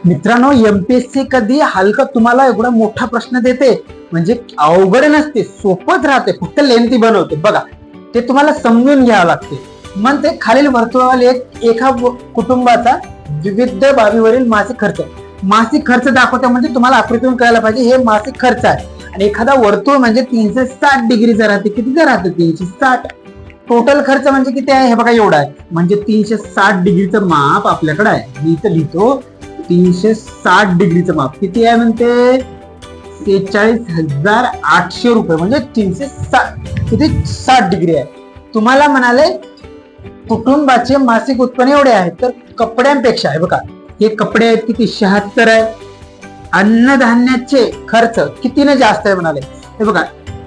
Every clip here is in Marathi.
मित्रांनो, एमपीएससी कधी हलका तुम्हाला एवढा मोठा प्रश्न देते म्हणजे अवघड नसते, सोपच राहते, फक्त लेंथी बनवते बघा. ते तुम्हाला समजून घ्यावं लागते. मग ते खालील वर्तुळावर एका कुटुंबाचा विविध बाबीवरील मासिक खर्च दाखवते. म्हणजे तुम्हाला आकृतीतून कळायला पाहिजे हे मासिक खर्च आहे. आणि एखादा वर्तुळ म्हणजे 360 डिग्रीचा राहते. कितीचा राहते? 360. टोटल खर्च म्हणजे किती आहे हे बघा, एवढा आहे. म्हणजे 360 डिग्रीचं माप आपल्याकडे आहे. मी इथं लिहितो 360 डिग्रीचं माप किती आहे म्हणते, 46,800 रुपये. म्हणजे 360 डिग्री आहे. तुम्हाला म्हणाले कुटुंबाचे मासिक उत्पन्न एवढे आहे, तर कपड्यांपेक्षा आहे बघा, हे कपडे आहेत किती, 76 आहे. अन्नधान्याचे खर्च कितीने जास्त आहे म्हणाले, हे बघा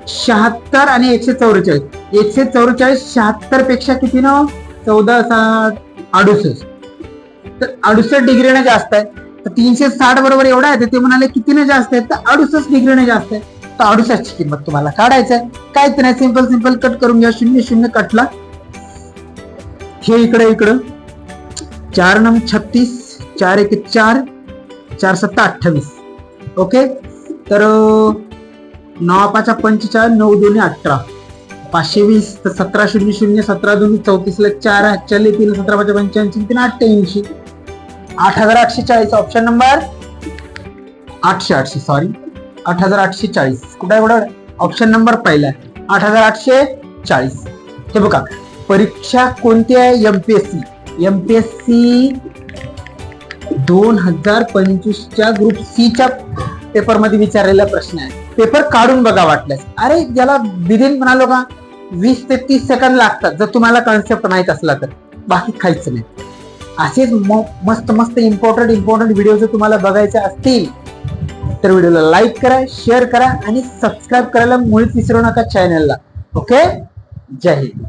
76 आणि 144. 144 76 पेक्षा किती ना, 14, 60, 68. तर 68 डिग्रीने जास्त आहे. तर 360 बरोबर एवढा आहे. ते म्हणाले कितीने जास्त आहे, तर 68 डिग्रीने जास्त आहे. तर 68 ची किंमत तुम्हाला काढायचं आहे. काहीच नाही, सिंपल कट करून घ्या. 0 0 कटला, हे इकडं 4 9 36, 4 1 4, 4 7 28. ओके. तर 9 5 45, 9 2 18, 520. तर 17 0 0, 17 2 34, 4 4 3 17 5 85, 3 88. 8840. Option number 8840. कुठे आहे? ऑप्शन नंबर पहिला आहे 8840. हे बघा, परीक्षा कोणती आहे? एमपीएससी 2025च्या ग्रुप सी च्या पेपर मध्ये विचारलेला प्रश्न आहे. पेपर काढून बघा वाटल्यास. अरे ज्याला विदिन म्हणालो का 20 ते 30 सेकंद लागतात, जर तुम्हाला कॉन्सेप्ट माहित असला तर. बाकी काहीच नाही. असेच मस्त इम्पॉर्टंट व्हिडिओ जर तुम्हाला बघायचे असतील तर व्हिडिओला लाईक करा, शेअर करा आणि सबस्क्राईब करायला मुळीच विसरू नका चॅनलला. ओके. जय हिंद.